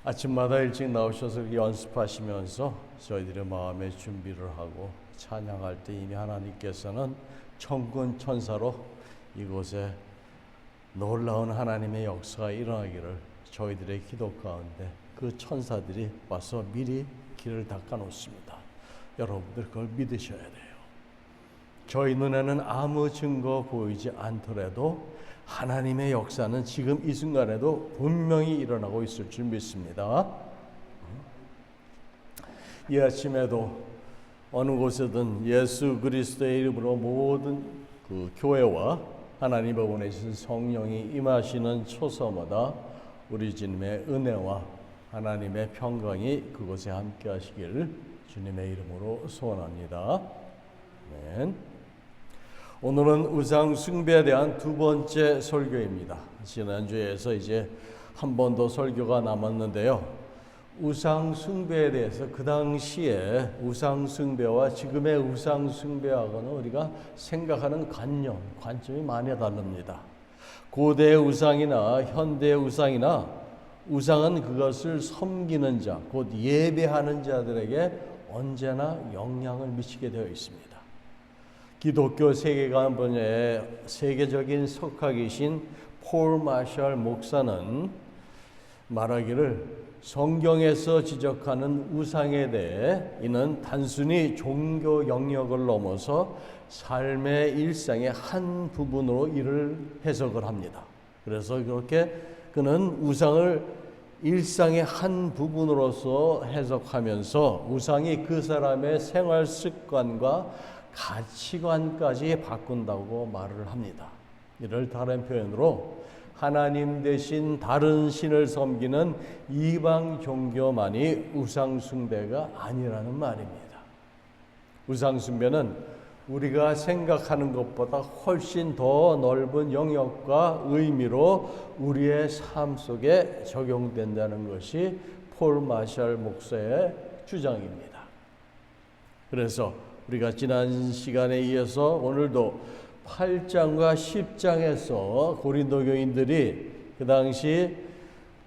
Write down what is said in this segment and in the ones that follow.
아침마다 일찍 나오셔서 연습하시면서 저희들의 마음의 준비를 하고 찬양할 때 이미 하나님께서는 천군 천사로 이곳에 놀라운 하나님의 역사가 일어나기를 저희들의 기도 가운데 그 천사들이 와서 미리 길을 닦아 놓습니다. 여러분들 그걸 믿으셔야 돼요. 저희 눈에는 아무 증거 보이지 않더라도 하나님의 역사는 지금 이 순간에도 분명히 일어나고 있을 줄 믿습니다. 이 아침에도 어느 곳에든 예수 그리스도의 이름으로 모든 그 교회와 하나님의 보내신 성령이 임하시는 초서마다 우리 주님의 은혜와 하나님의 평강이 그곳에 함께 하시기를 주님의 이름으로 소원합니다. 아멘. 오늘은 우상 숭배에 대한 두 번째 설교입니다. 지난주에서 이제 한 번 더 설교가 남았는데요. 우상 숭배에 대해서 그 당시에 우상 숭배와 지금의 우상 숭배하고는 우리가 생각하는 관점이 많이 다릅니다. 고대 우상이나 현대 우상이나 우상은 그것을 섬기는 자, 곧 예배하는 자들에게 언제나 영향을 미치게 되어 있습니다. 기독교 세계관 분야의 세계적인 석학이신 폴 마샬 목사는 말하기를 성경에서 지적하는 우상에 대해 이는 단순히 종교 영역을 넘어서 삶의 일상의 한 부분으로 이를 해석을 합니다. 그래서 그렇게 그는 우상을 일상의 한 부분으로서 해석하면서 우상이 그 사람의 생활 습관과 가치관까지 바꾼다고 말을 합니다. 이를 다른 표현으로 하나님 대신 다른 신을 섬기는 이방 종교만이 우상 숭배가 아니라는 말입니다. 우상 숭배는 우리가 생각하는 것보다 훨씬 더 넓은 영역과 의미로 우리의 삶 속에 적용된다는 것이 폴 마샬 목사의 주장입니다. 그래서 우리가 지난 시간에 이어서 오늘도 8장과 10장에서 고린도 교인들이 그 당시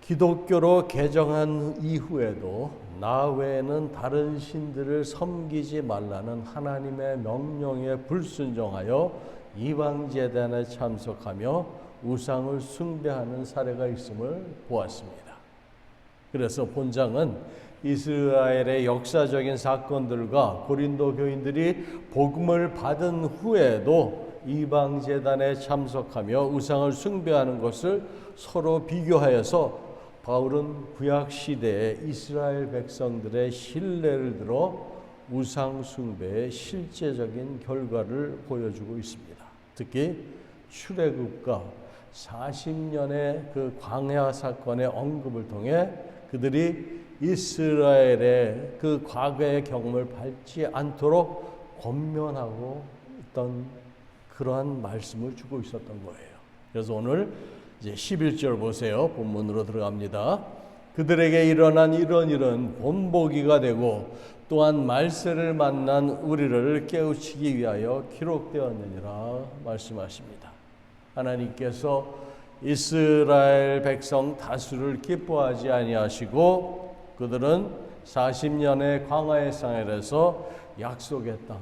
기독교로 개정한 이후에도 나 외에는 다른 신들을 섬기지 말라는 하나님의 명령에 불순종하여 이방제단에 참석하며 우상을 숭배하는 사례가 있음을 보았습니다. 그래서 본장은 이스라엘의 역사적인 사건들과 고린도 교인들이 복음을 받은 후에도 이방제단에 참석하며 우상을 숭배하는 것을 서로 비교하여서 바울은 구약시대의 이스라엘 백성들의 신뢰를 들어 우상 숭배의 실제적인 결과를 보여주고 있습니다. 특히 출애굽과 40년의 그 광야 사건의 언급을 통해 그들이 이스라엘의 그 과거의 경험을 밟지 않도록 권면하고 있던 그러한 말씀을 주고 있었던 거예요. 그래서 오늘 이제 11절 보세요. 본문으로 들어갑니다. 그들에게 일어난 이런 일은 본보기가 되고 또한 말세를 만난 우리를 깨우치기 위하여 기록되었느니라 말씀하십니다. 하나님께서 이스라엘 백성 다수를 기뻐하지 아니하시고 그들은 40년의 광야의 생활에서 약속의 땅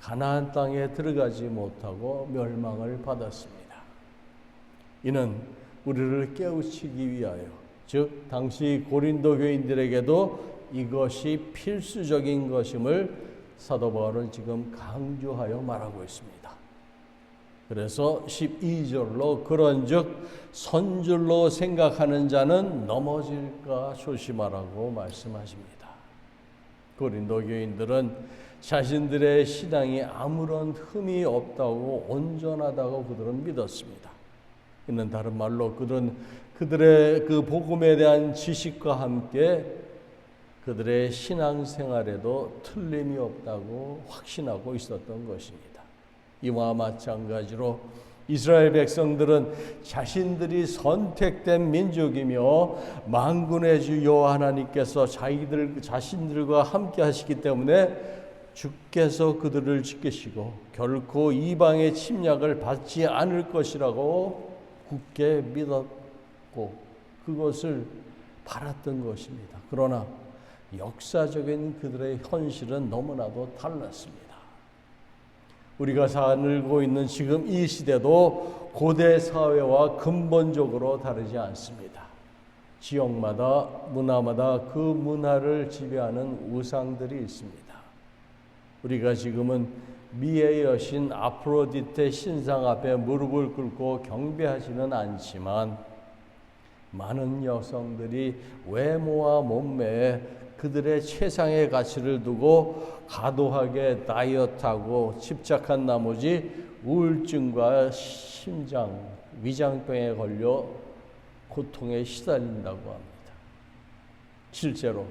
가나안 땅에 들어가지 못하고 멸망을 받았습니다. 이는 우리를 깨우치기 위하여, 즉 당시 고린도 교인들에게도 이것이 필수적인 것임을 사도 바울은 지금 강조하여 말하고 있습니다. 그래서 12절로 그런즉 선줄로 생각하는 자는 넘어질까 조심하라고 말씀하십니다. 고린도 교인들은 자신들의 신앙이 아무런 흠이 없다고 온전하다고 그들은 믿었습니다. 이는 다른 말로 그들은 그들의 그 복음에 대한 지식과 함께 그들의 신앙생활에도 틀림이 없다고 확신하고 있었던 것입니다. 이와 마찬가지로 이스라엘 백성들은 자신들이 선택된 민족이며 만군의 주 여호와 하나님께서 자신들과 함께 하시기 때문에 주께서 그들을 지키시고 결코 이방의 침략을 받지 않을 것이라고 굳게 믿었고 그것을 바랐던 것입니다. 그러나 역사적인 그들의 현실은 너무나도 달랐습니다. 우리가 살고 있는 지금 이 시대도 고대 사회와 근본적으로 다르지 않습니다. 지역마다 문화마다 그 문화를 지배하는 우상들이 있습니다. 우리가 지금은 미의 여신 아프로디테 신상 앞에 무릎을 꿇고 경배하지는 않지만 많은 여성들이 외모와 몸매에 그들의 최상의 가치를 두고 과도하게 다이어트하고 집착한 나머지 우울증과 심장, 위장병에 걸려 고통에 시달린다고 합니다. 실제로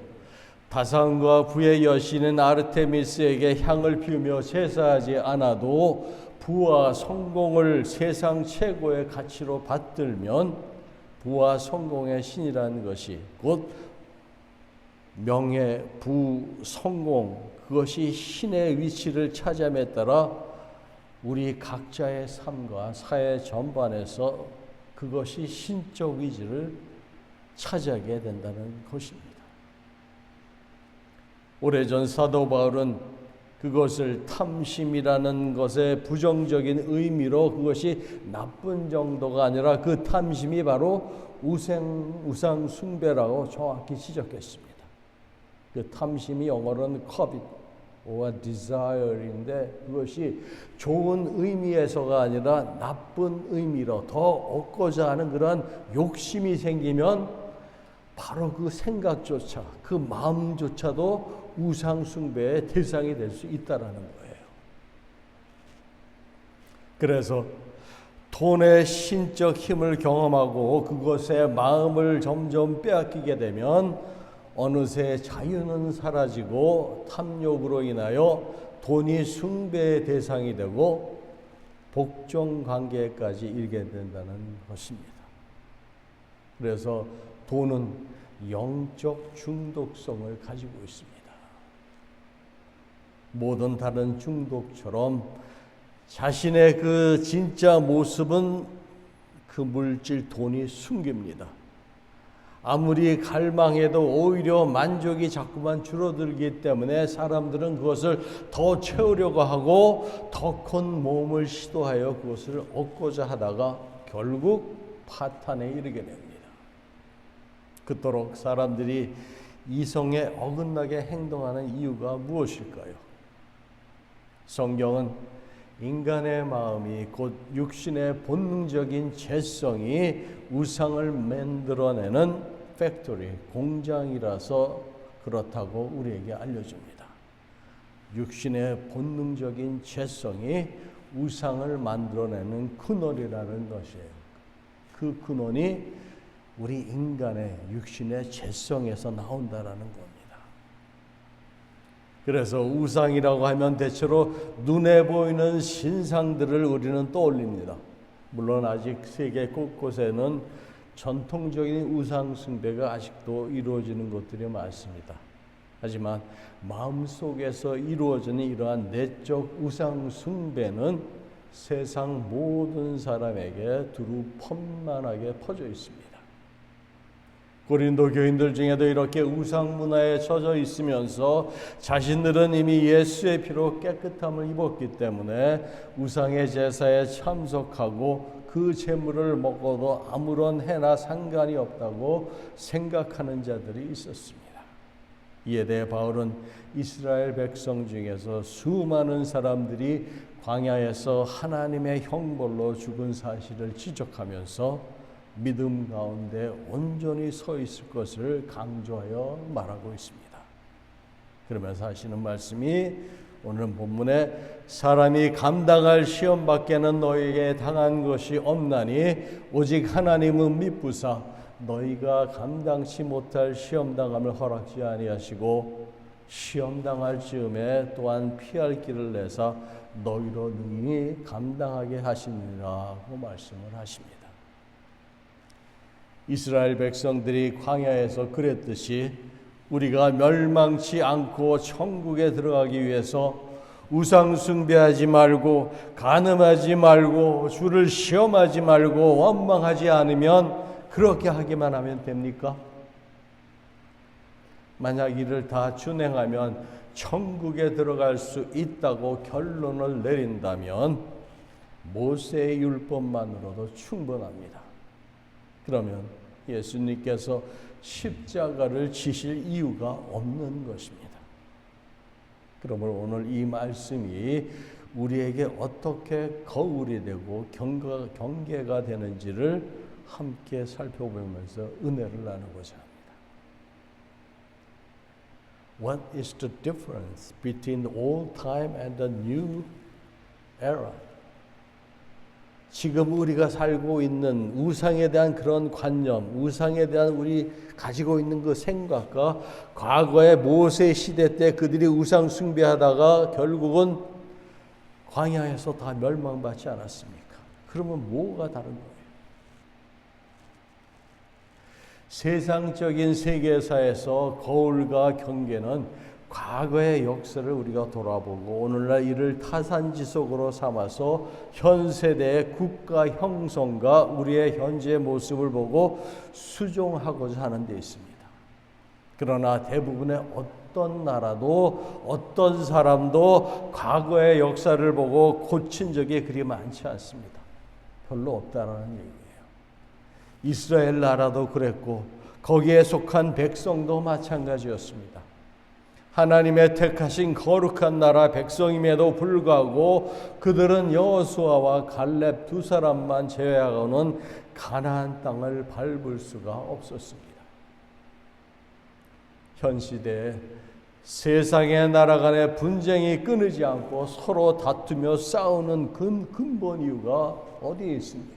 다산과 부의 여신은 아르테미스에게 향을 피우며 제사하지 않아도 부와 성공을 세상 최고의 가치로 받들면 부와 성공의 신이라는 것이 곧 명예, 부, 성공, 그것이 신의 위치를 차지함에 따라 우리 각자의 삶과 사회 전반에서 그것이 신적 위치를 차지하게 된다는 것입니다. 오래전 사도 바울은 그것을 탐심이라는 것의 부정적인 의미로 그것이 나쁜 정도가 아니라 그 탐심이 바로 우상 숭배라고 정확히 지적했습니다. 그 탐심이 영어로는 covet와 desire인데 그것이 좋은 의미에서가 아니라 나쁜 의미로 더 얻고자 하는 그런 욕심이 생기면 바로 그 생각조차 그 마음조차도 우상 숭배의 대상이 될 수 있다라는 거예요. 그래서 돈의 신적 힘을 경험하고 그것에 마음을 점점 빼앗기게 되면 어느새 자유는 사라지고 탐욕으로 인하여 돈이 숭배의 대상이 되고 복종 관계까지 이르게 된다는 것입니다. 그래서 돈은 영적 중독성을 가지고 있습니다. 모든 다른 중독처럼 자신의 그 진짜 모습은 그 물질 돈이 숨깁니다. 아무리 갈망해도 오히려 만족이 자꾸만 줄어들기 때문에 사람들은 그것을 더 채우려고 하고 더 큰 모험을 시도하여 그것을 얻고자 하다가 결국 파탄에 이르게 됩니다. 그토록 사람들이 이성에 어긋나게 행동하는 이유가 무엇일까요? 성경은 인간의 마음이 곧 육신의 본능적인 죄성이 우상을 만들어내는 팩토리, 공장이라서 그렇다고 우리에게 알려줍니다. 육신의 본능적인 죄성이 우상을 만들어내는 근원이라는 것이에요. 그 근원이 우리 인간의 육신의 죄성에서 나온다라는 겁니다. 그래서 우상이라고 하면 대체로 눈에 보이는 신상들을 우리는 떠올립니다. 물론 아직 세계 곳곳에는 전통적인 우상 숭배가 아직도 이루어지는 곳들이 많습니다. 하지만 마음속에서 이루어지는 이러한 내적 우상 숭배는 세상 모든 사람에게 두루 펀만하게 퍼져 있습니다. 고린도 교인들 중에도 이렇게 우상 문화에 젖어 있으면서 자신들은 이미 예수의 피로 깨끗함을 입었기 때문에 우상의 제사에 참석하고 그 제물을 먹어도 아무런 해나 상관이 없다고 생각하는 자들이 있었습니다. 이에 대해 바울은 이스라엘 백성 중에서 수많은 사람들이 광야에서 하나님의 형벌로 죽은 사실을 지적하면서 믿음 가운데 온전히 서 있을 것을 강조하여 말하고 있습니다. 그러면서 하시는 말씀이 오늘 본문에 사람이 감당할 시험 밖에는 너희에게 당한 것이 없나니 오직 하나님은 미쁘사 너희가 감당치 못할 시험당함을 허락지 아니하시고 시험당할 즈음에 또한 피할 길을 내사 너희로 능히 감당하게 하시니라고 말씀을 하십니다. 이스라엘 백성들이 광야에서 그랬듯이 우리가 멸망치 않고 천국에 들어가기 위해서 우상 숭배하지 말고 간음하지 말고 주를 시험하지 말고 원망하지 않으면 그렇게 하기만 하면 됩니까? 만약 이를 다 준행하면 천국에 들어갈 수 있다고 결론을 내린다면 모세의 율법만으로도 충분합니다. 그러면 예수님께서 십자가를 지실 이유가 없는 것입니다. 그러므로 오늘 이 말씀이 우리에게 어떻게 거울이 되고 경계가 되는지를 함께 살펴보면서 은혜를 나누고자 합니다. What is the difference between the old time and the new era? 지금 우리가 살고 있는 우상에 대한 그런 관념, 우상에 대한 우리 가지고 있는 그 생각과 과거의 모세 시대 때 그들이 우상 숭배하다가 결국은 광야에서 다 멸망받지 않았습니까? 그러면 뭐가 다른 거예요? 세상적인 세계사에서 거울과 경계는 과거의 역사를 우리가 돌아보고 오늘날 이를 타산지석으로 삼아서 현 세대의 국가 형성과 우리의 현재의 모습을 보고 수종하고자 하는 데 있습니다. 그러나 대부분의 어떤 나라도 어떤 사람도 과거의 역사를 보고 고친 적이 그리 많지 않습니다. 별로 없다는 얘기예요. 이스라엘 나라도 그랬고 거기에 속한 백성도 마찬가지였습니다. 하나님의 택하신 거룩한 나라 백성임에도 불구하고 그들은 여호수아와 갈렙 두 사람만 제외하고는 가나안 땅을 밟을 수가 없었습니다. 현 시대에 세상의 나라 간의 분쟁이 끊이지 않고 서로 다투며 싸우는 근본 이유가 어디에 있습니까?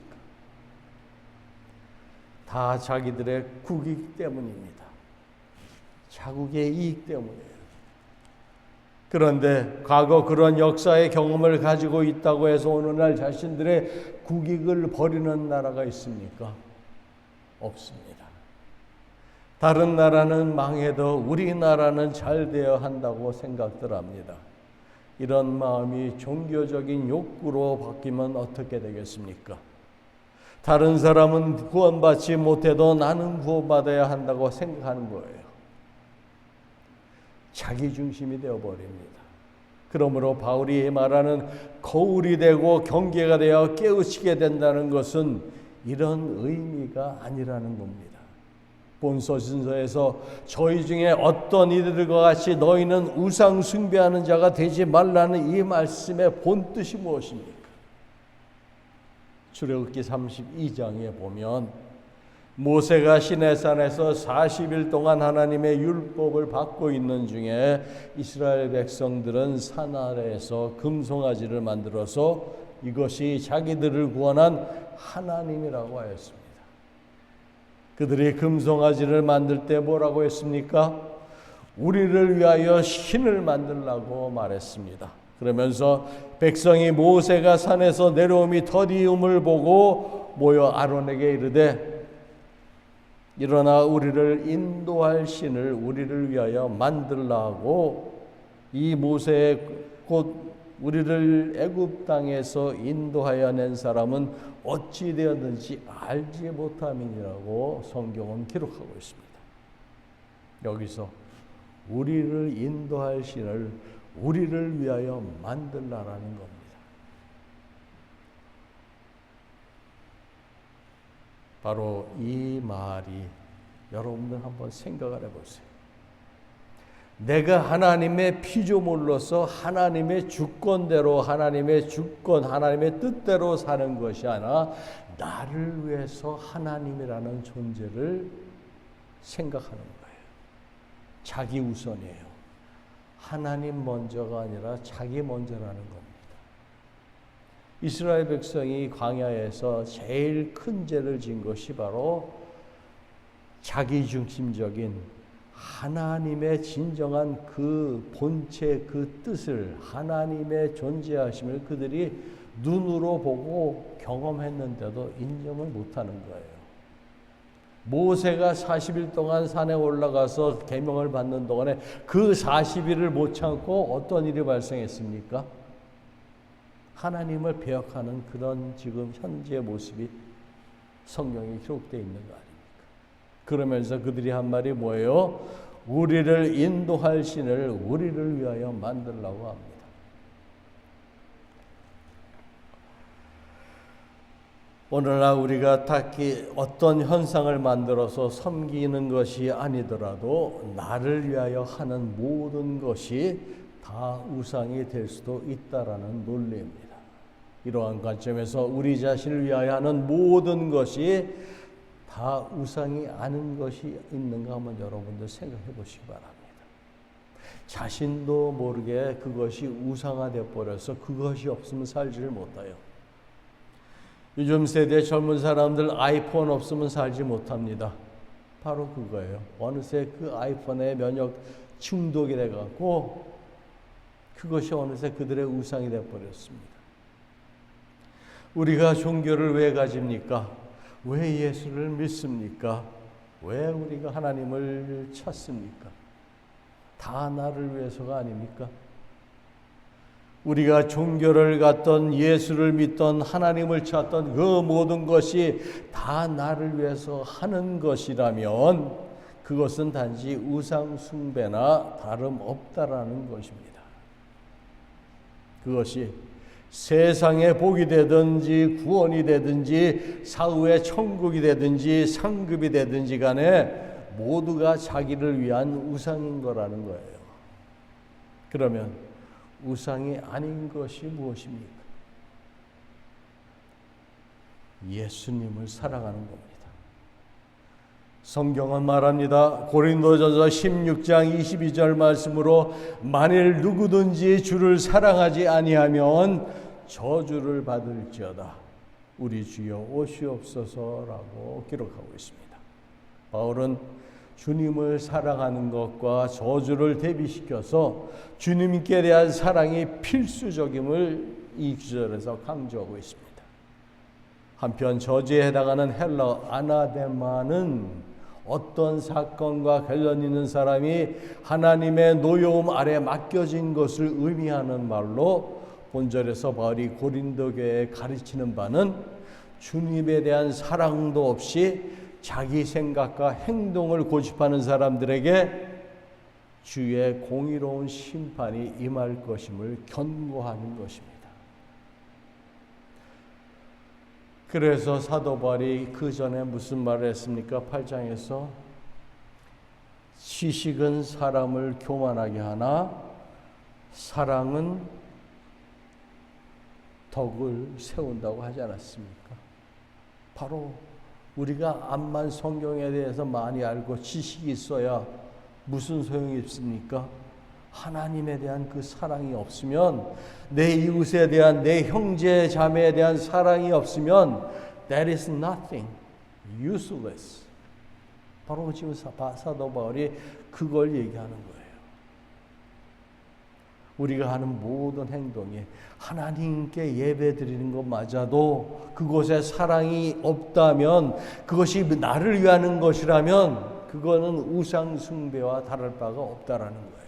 다 자기들의 국익 때문입니다. 자국의 이익 때문이에요. 그런데 과거 그런 역사의 경험을 가지고 있다고 해서 오늘날 자신들의 국익을 버리는 나라가 있습니까? 없습니다. 다른 나라는 망해도 우리나라는 잘 되어야 한다고 생각들 합니다. 이런 마음이 종교적인 욕구로 바뀌면 어떻게 되겠습니까? 다른 사람은 구원받지 못해도 나는 구원받아야 한다고 생각하는 거예요. 자기중심이 되어버립니다. 그러므로 바울이 말하는 거울이 되고 경계가 되어 깨우치게 된다는 것은 이런 의미가 아니라는 겁니다. 본서신서에서 저희 중에 어떤 이들과 같이 너희는 우상 숭배하는 자가 되지 말라는 이 말씀의 본뜻이 무엇입니까? 출애굽기 32장에 보면 모세가 시내산에서 40일 동안 하나님의 율법을 받고 있는 중에 이스라엘 백성들은 산 아래에서 금송아지를 만들어서 이것이 자기들을 구원한 하나님이라고 하였습니다. 그들이 금송아지를 만들 때 뭐라고 했습니까? 우리를 위하여 신을 만들라고 말했습니다. 그러면서 백성이 모세가 산에서 내려옴이 더디움을 보고 모여 아론에게 이르되 일어나 우리를 인도할 신을 우리를 위하여 만들라 하고 이 모세의 곧 우리를 애굽 땅에서 인도하여 낸 사람은 어찌 되었는지 알지 못함이니라고 성경은 기록하고 있습니다. 여기서 우리를 인도할 신을 우리를 위하여 만들라라는 겁니다. 바로 이 말이 여러분들 한번 생각을 해보세요. 내가 하나님의 피조물로서 하나님의 주권대로 하나님의 주권, 하나님의 뜻대로 사는 것이 아니라 나를 위해서 하나님이라는 존재를 생각하는 거예요. 자기 우선이에요. 하나님 먼저가 아니라 자기 먼저라는 겁니다. 이스라엘 백성이 광야에서 제일 큰 죄를 지은 것이 바로 자기중심적인 하나님의 진정한 그 본체 그 뜻을 하나님의 존재하심을 그들이 눈으로 보고 경험했는데도 인정을 못하는 거예요. 모세가 40일 동안 산에 올라가서 계명을 받는 동안에 그 40일을 못 참고 어떤 일이 발생했습니까? 하나님을 배역하는 그런 지금 현재의 모습이 성경에 기록되어 있는 거 아닙니까? 그러면서 그들이 한 말이 뭐예요? 우리를 인도할 신을 우리를 위하여 만들려고 합니다. 오늘날 우리가 딱히 어떤 현상을 만들어서 섬기는 것이 아니더라도 나를 위하여 하는 모든 것이 다 우상이 될 수도 있다라는 논리입니다. 이러한 관점에서 우리 자신을 위하여 하는 모든 것이 다 우상이 아닌 것이 있는가 한번 여러분들 생각해 보시기 바랍니다. 자신도 모르게 그것이 우상화되어 버려서 그것이 없으면 살지를 못해요. 요즘 세대 젊은 사람들 아이폰 없으면 살지 못합니다. 바로 그거예요. 어느새 그 아이폰에 면역 중독이 돼갖고 그것이 어느새 그들의 우상이 돼버렸습니다. 우리가 종교를 왜 가집니까? 왜 예수를 믿습니까? 왜 우리가 하나님을 찾습니까? 다 나를 위해서가 아닙니까? 우리가 종교를 갖던 예수를 믿던 하나님을 찾던 그 모든 것이 다 나를 위해서 하는 것이라면 그것은 단지 우상 숭배나 다름없다라는 것입니다. 그것이 세상의 복이 되든지 구원이 되든지 사후의 천국이 되든지 상급이 되든지 간에 모두가 자기를 위한 우상인 거라는 거예요. 그러면 우상이 아닌 것이 무엇입니까? 예수님을 사랑하는 겁니다. 성경은 말합니다. 고린도전서 16장 22절 말씀으로 만일 누구든지 주를 사랑하지 아니하면 저주를 받을지어다. 우리 주여 오시옵소서라고 기록하고 있습니다. 바울은 주님을 사랑하는 것과 저주를 대비시켜서 주님께 대한 사랑이 필수적임을 이 구절에서 강조하고 있습니다. 한편 저주에 해당하는 헬러 아나데마는 어떤 사건과 관련 있는 사람이 하나님의 노여움 아래 맡겨진 것을 의미하는 말로 본절에서 바울이 고린도 교회에 가르치는 바는 주님에 대한 사랑도 없이 자기 생각과 행동을 고집하는 사람들에게 주의 공의로운 심판이 임할 것임을 견고하는 것입니다. 그래서 사도 바울이 그 전에 무슨 말을 했습니까? 8장에서 지식은 사람을 교만하게 하나 사랑은 덕을 세운다고 하지 않았습니까? 바로 우리가 암만 성경에 대해서 많이 알고 지식이 있어야 무슨 소용이 있습니까? 하나님에 대한 그 사랑이 없으면, 내 이웃에 대한, 내 형제 자매에 대한 사랑이 없으면 that is nothing, useless. 바로 지금 사도 바울이 그걸 얘기하는 거예요. 우리가 하는 모든 행동이 하나님께 예배 드리는 것마저도 그곳에 사랑이 없다면, 그것이 나를 위하는 것이라면 그거는 우상 숭배와 다를 바가 없다라는 거예요.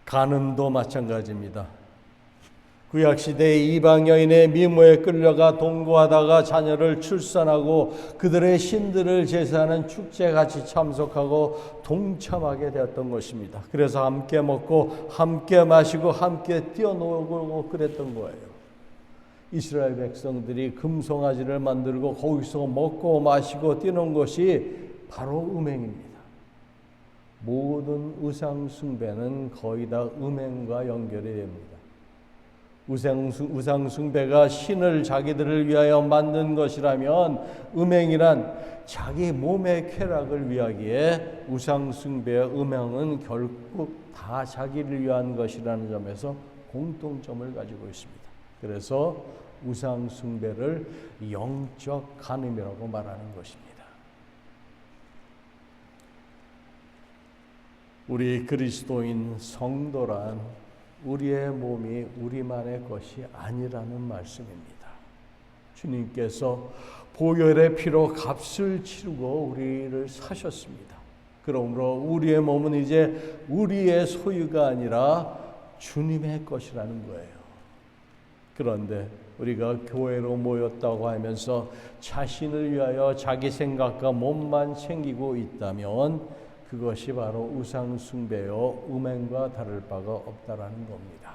간음도 마찬가지입니다. 구약시대의 이방 여인의 미모에 끌려가 동거하다가 자녀를 출산하고 그들의 신들을 제사하는 축제에 같이 참석하고 동참하게 되었던 것입니다. 그래서 함께 먹고 함께 마시고 함께 뛰어놀고 그랬던 거예요. 이스라엘 백성들이 금송아지를 만들고 거기서 먹고 마시고 뛰는 것이 바로 음행입니다. 모든 우상 숭배는 거의 다 음행과 연결이 됩니다. 우상 숭배가 신을 자기들을 위하여 만든 것이라면 음행이란 자기 몸의 쾌락을 위하기에 우상 숭배와 음행은 결국 다 자기를 위한 것이라는 점에서 공통점을 가지고 있습니다. 그래서 우상 숭배를 영적 간음이라고 말하는 것입니다. 우리 그리스도인 성도란 우리의 몸이 우리만의 것이 아니라는 말씀입니다. 주님께서 보혈의 피로 값을 치르고 우리를 사셨습니다. 그러므로 우리의 몸은 이제 우리의 소유가 아니라 주님의 것이라는 거예요. 그런데 우리가 교회로 모였다고 하면서 자신을 위하여 자기 생각과 몸만 챙기고 있다면 그것이 바로 우상 숭배요 음행과 다를 바가 없다라는 겁니다.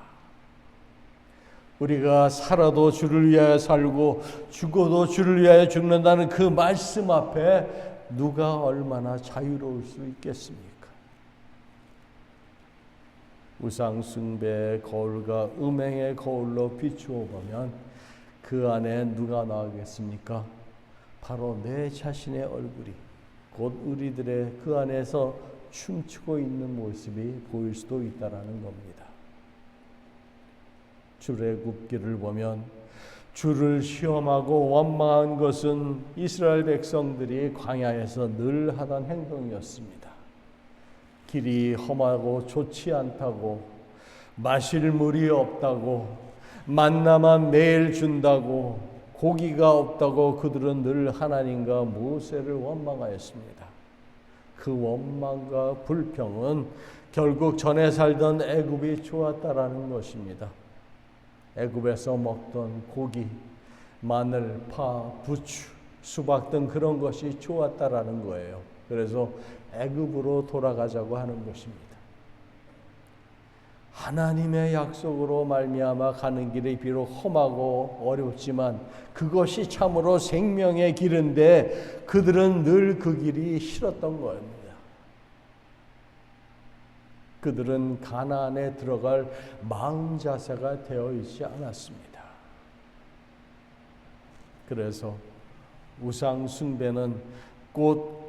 우리가 살아도 주를 위하여 살고 죽어도 주를 위하여 죽는다는 그 말씀 앞에 누가 얼마나 자유로울 수 있겠습니까? 우상 숭배의 거울과 음행의 거울로 비추어 보면 그 안에 누가 나오겠습니까? 바로 내 자신의 얼굴이 곧 우리들의 그 안에서 춤추고 있는 모습이 보일 수도 있다라는 겁니다. 출애굽기를 보면 주를 시험하고 원망한 것은 이스라엘 백성들이 광야에서 늘 하던 행동이었습니다. 길이 험하고 좋지 않다고, 마실 물이 없다고, 만나만 매일 준다고, 고기가 없다고 그들은 늘 하나님과 모세를 원망하였습니다. 그 원망과 불평은 결국 전에 살던 애굽이 좋았다라는 것입니다. 애굽에서 먹던 고기, 마늘, 파, 부추, 수박 등 그런 것이 좋았다라는 거예요. 그래서 애굽으로 돌아가자고 하는 것입니다. 하나님의 약속으로 말미암아 가는 길이 비록 험하고 어렵지만 그것이 참으로 생명의 길인데 그들은 늘 그 길이 싫었던 겁니다. 그들은 가나안에 들어갈 마음 자세가 되어 있지 않았습니다. 그래서 우상 숭배는 꼭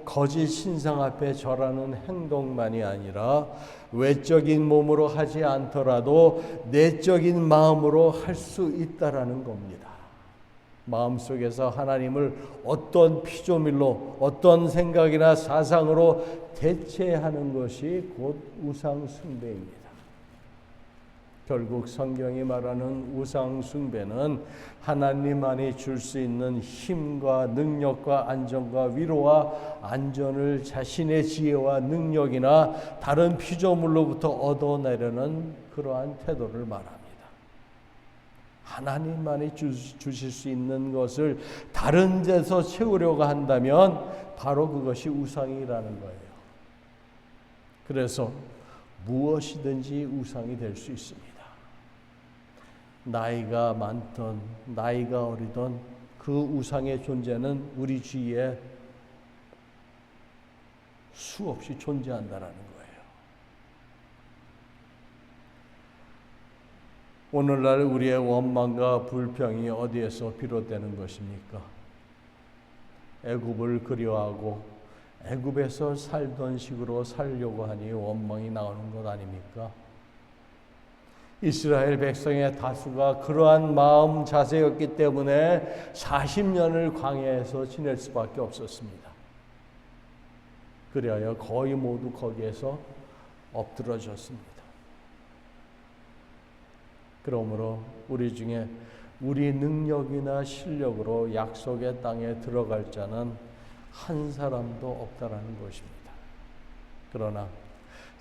거짓 신상 앞에 절하는 행동만이 아니라 외적인 몸으로 하지 않더라도 내적인 마음으로 할 수 있다라는 겁니다. 마음속에서 하나님을 어떤 피조물로 어떤 생각이나 사상으로 대체하는 것이 곧 우상 숭배입니다. 결국 성경이 말하는 우상 숭배는 하나님만이 줄 수 있는 힘과 능력과 안정과 위로와 안전을 자신의 지혜와 능력이나 다른 피조물로부터 얻어내려는 그러한 태도를 말합니다. 하나님만이 주실 수 있는 것을 다른 데서 채우려고 한다면 바로 그것이 우상이라는 거예요. 그래서 무엇이든지 우상이 될 수 있습니다. 나이가 많던 나이가 어리던 그 우상의 존재는 우리 주위에 수없이 존재한다라는 거예요. 오늘날 우리의 원망과 불평이 어디에서 비롯되는 것입니까? 애굽을 그리워하고 애굽에서 살던 식으로 살려고 하니 원망이 나오는 것 아닙니까? 이스라엘 백성의 다수가 그러한 마음 자세였기 때문에 40년을 광야에서 지낼 수밖에 없었습니다. 그리하여 거의 모두 거기에서 엎드러졌습니다. 그러므로 우리 중에 우리 능력이나 실력으로 약속의 땅에 들어갈 자는 한 사람도 없다라는 것입니다. 그러나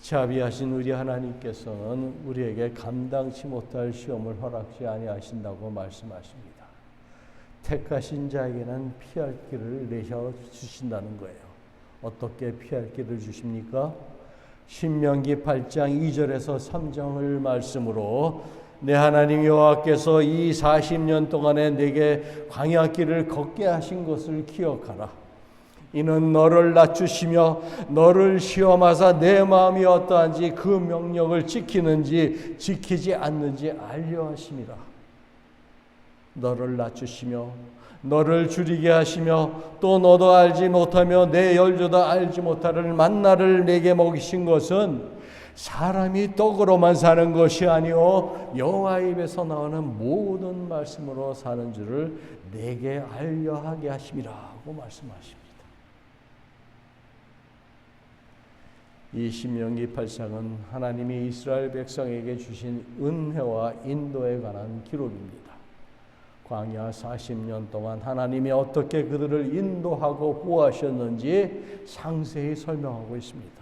자비하신 우리 하나님께서는 우리에게 감당치 못할 시험을 허락지 아니하신다고 말씀하십니다. 택하신 자에게는 피할 길을 내셔 주신다는 거예요. 어떻게 피할 길을 주십니까? 신명기 8장 2절에서 3절을 말씀으로 내 하나님 여호와께서 이 40년 동안에 내게 광야길을 걷게 하신 것을 기억하라. 이는 너를 낮추시며 너를 시험하사 내 마음이 어떠한지 그 명령을 지키는지 지키지 않는지 알려 하심이라. 너를 낮추시며 너를 줄이게 하시며 또 너도 알지 못하며 내 열조도 알지 못하를 만나를 내게 먹이신 것은 사람이 떡으로만 사는 것이 아니오 여호와의 입에서 나오는 모든 말씀으로 사는 줄을 내게 알려 하게 하심이라고 말씀하십니다. 이 신명기 8장은 하나님이 이스라엘 백성에게 주신 은혜와 인도에 관한 기록입니다. 광야 40년 동안 하나님이 어떻게 그들을 인도하고 보호하셨는지 상세히 설명하고 있습니다.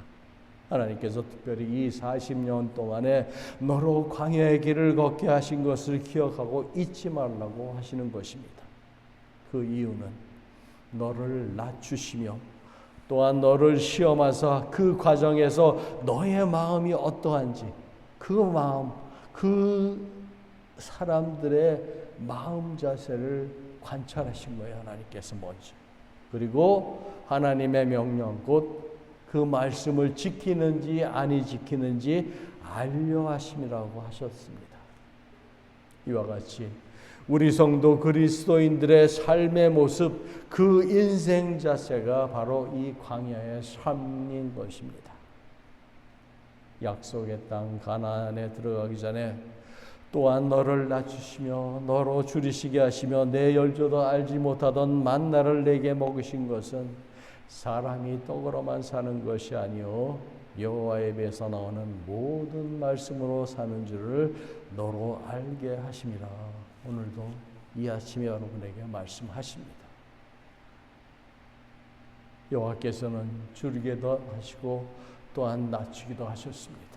하나님께서 특별히 이 40년 동안에 너로 광야의 길을 걷게 하신 것을 기억하고 잊지 말라고 하시는 것입니다. 그 이유는 너를 낮추시며 또한 너를 시험하사 그 과정에서 너의 마음이 어떠한지 그 마음, 그 사람들의 마음 자세를 관찰하신 거예요. 하나님께서 먼저. 그리고 하나님의 명령 곧 그 말씀을 지키는지 아니 지키는지 알려하심이라고 하셨습니다. 이와 같이 우리 성도 그리스도인들의 삶의 모습, 그 인생 자세가 바로 이 광야의 삶인 것입니다. 약속의 땅 가나안에 들어가기 전에 또한 너를 낮추시며 너로 줄이시게 하시며 내 열조도 알지 못하던 만나를 내게 먹으신 것은 사람이 떡으로만 사는 것이 아니요 여호와의 입에서 나오는 모든 말씀으로 사는 줄을 너로 알게 하심이라. 오늘도 이 아침에 여러분에게 말씀하십니다. 여호와께서는 줄이기도 하시고 또한 낮추기도 하셨습니다.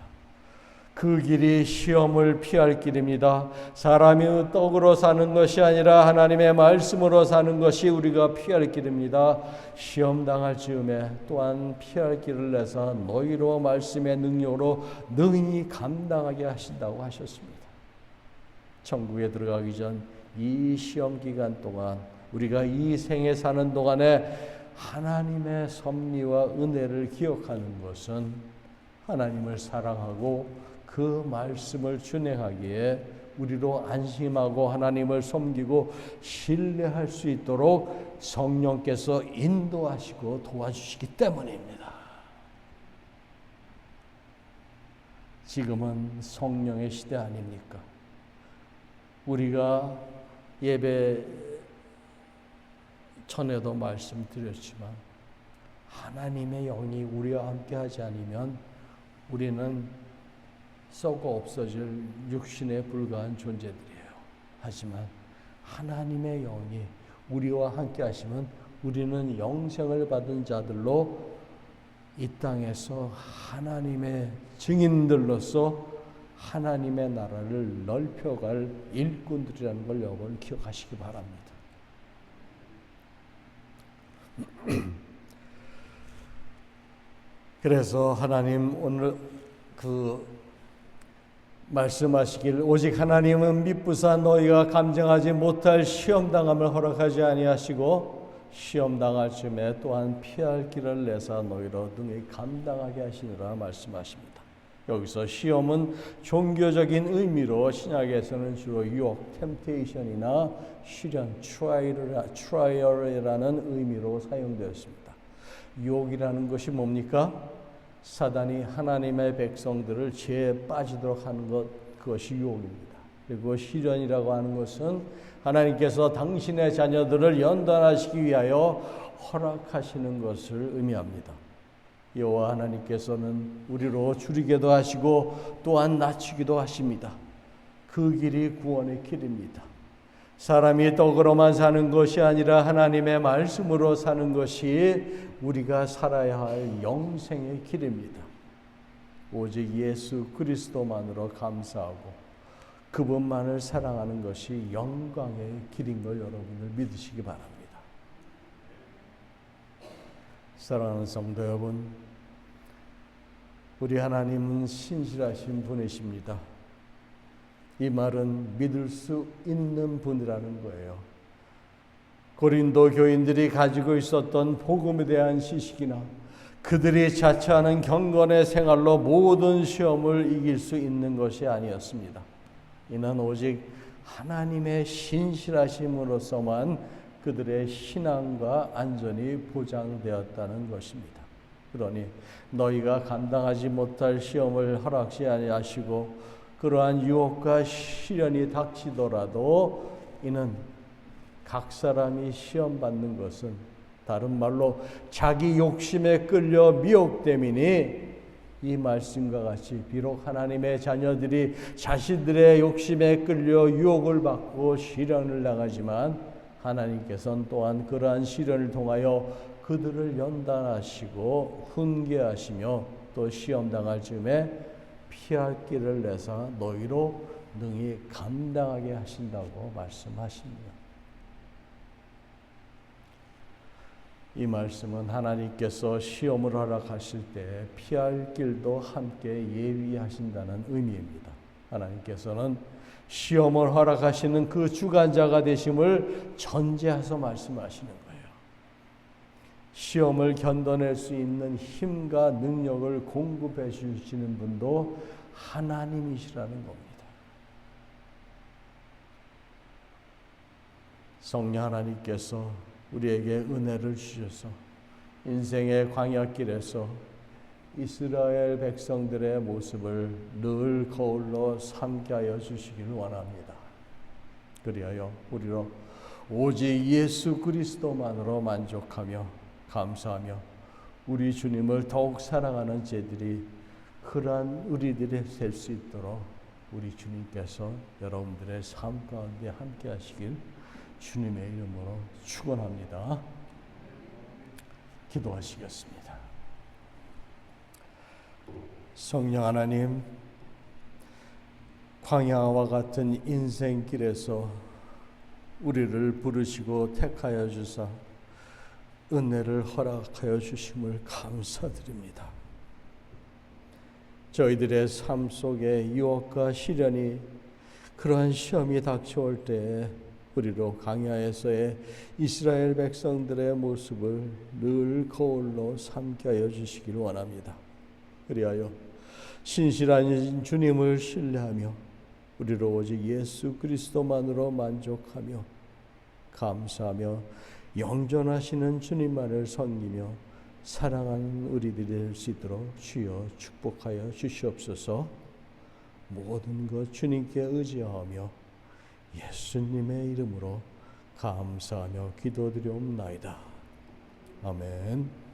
그 길이 시험을 피할 길입니다. 사람이 떡으로 사는 것이 아니라 하나님의 말씀으로 사는 것이 우리가 피할 길입니다. 시험 당할 즈음에 또한 피할 길을 내서 너희로 말씀의 능력으로 능히 감당하게 하신다고 하셨습니다. 천국에 들어가기 전 이 시험 기간 동안 우리가 이 생에 사는 동안에 하나님의 섭리와 은혜를 기억하는 것은 하나님을 사랑하고 그 말씀을 준행하기에 우리로 안심하고 하나님을 섬기고 신뢰할 수 있도록 성령께서 인도하시고 도와주시기 때문입니다. 지금은 성령의 시대 아닙니까? 우리가 예배 전에도 말씀드렸지만 하나님의 영이 우리와 함께하지 않으면 우리는 썩어 없어질 육신에 불과한 존재들이에요. 하지만 하나님의 영이 우리와 함께 하시면 우리는 영생을 받은 자들로 이 땅에서 하나님의 증인들로서 하나님의 나라를 넓혀갈 일꾼들이라는 걸 여러분 기억하시기 바랍니다. 그래서 하나님 오늘 말씀하시길 오직 하나님은 미쁘사 너희가 감정하지 못할 시험당함을 허락하지 아니하시고 시험당할 즈음에 또한 피할 길을 내사 너희로 능히 감당하게 하시니라 말씀하십니다. 여기서 시험은 종교적인 의미로 신약에서는 주로 유혹, 템테이션이나 시련, 트라이얼이라는 의미로 사용되었습니다. 유혹이라는 것이 뭡니까? 사단이 하나님의 백성들을 죄에 빠지도록 하는 것, 그것이 유혹입니다. 그리고 시련이라고 하는 것은 하나님께서 당신의 자녀들을 연단하시기 위하여 허락하시는 것을 의미합니다. 여호와 하나님께서는 우리로 줄이기도 하시고 또한 낮추기도 하십니다. 그 길이 구원의 길입니다. 사람이 떡으로만 사는 것이 아니라 하나님의 말씀으로 사는 것이 우리가 살아야 할 영생의 길입니다. 오직 예수 그리스도만으로 감사하고 그분만을 사랑하는 것이 영광의 길인 걸 여러분들 믿으시기 바랍니다. 사랑하는 성도 여러분, 우리 하나님은 신실하신 분이십니다. 이 말은 믿을 수 있는 분이라는 거예요. 고린도 교인들이 가지고 있었던 복음에 대한 지식이나 그들이 자처하는 경건의 생활로 모든 시험을 이길 수 있는 것이 아니었습니다. 이는 오직 하나님의 신실하심으로서만 그들의 신앙과 안전이 보장되었다는 것입니다. 그러니 너희가 감당하지 못할 시험을 허락시 아니하시고 그러한 유혹과 시련이 닥치더라도 이는 각 사람이 시험받는 것은 다른 말로 자기 욕심에 끌려 미혹됨이니 이 말씀과 같이 비록 하나님의 자녀들이 자신들의 욕심에 끌려 유혹을 받고 시련을 당하지만 하나님께서는 또한 그러한 시련을 통하여 그들을 연단하시고 훈계하시며 또 시험 당할 즈음에 피할 길을 내사 너희로 능히 감당하게 하신다고 말씀하십니다. 이 말씀은 하나님께서 시험을 허락하실 때 피할 길도 함께 예비하신다는 의미입니다. 하나님께서는 시험을 허락하시는 그 주관자가 되심을 전제해서 말씀하시는 거예요. 시험을 견뎌낼 수 있는 힘과 능력을 공급해 주시는 분도 하나님이시라는 겁니다. 성령 하나님께서 우리에게 은혜를 주셔서 인생의 광야길에서 이스라엘 백성들의 모습을 늘 거울로 삼게 하여 주시기를 원합니다. 그리하여 우리로 오직 예수 그리스도만으로 만족하며 감사하며 우리 주님을 더욱 사랑하는 제들이 그러한 우리들이 될 수 있도록 우리 주님께서 여러분들의 삶 가운데 함께 하시길 주님의 이름으로 축원합니다. 기도하시겠습니다. 성령 하나님, 광야와 같은 인생길에서 우리를 부르시고 택하여 주사 은혜를 허락하여 주심을 감사드립니다. 저희들의 삶 속에 유혹과 시련이 그러한 시험이 닥쳐올 때에 우리로 광야에서의 이스라엘 백성들의 모습을 늘 거울로 삼게 하여 주시기를 원합니다. 그리하여 신실한 주님을 신뢰하며 우리로 오직 예수 그리스도만으로 만족하며 감사하며 영존하시는 주님만을 섬기며 사랑하는 우리들이 될 수 있도록 주여 축복하여 주시옵소서. 모든 것 주님께 의지하며 예수님의 이름으로 감사하며 기도드리옵나이다. 아멘.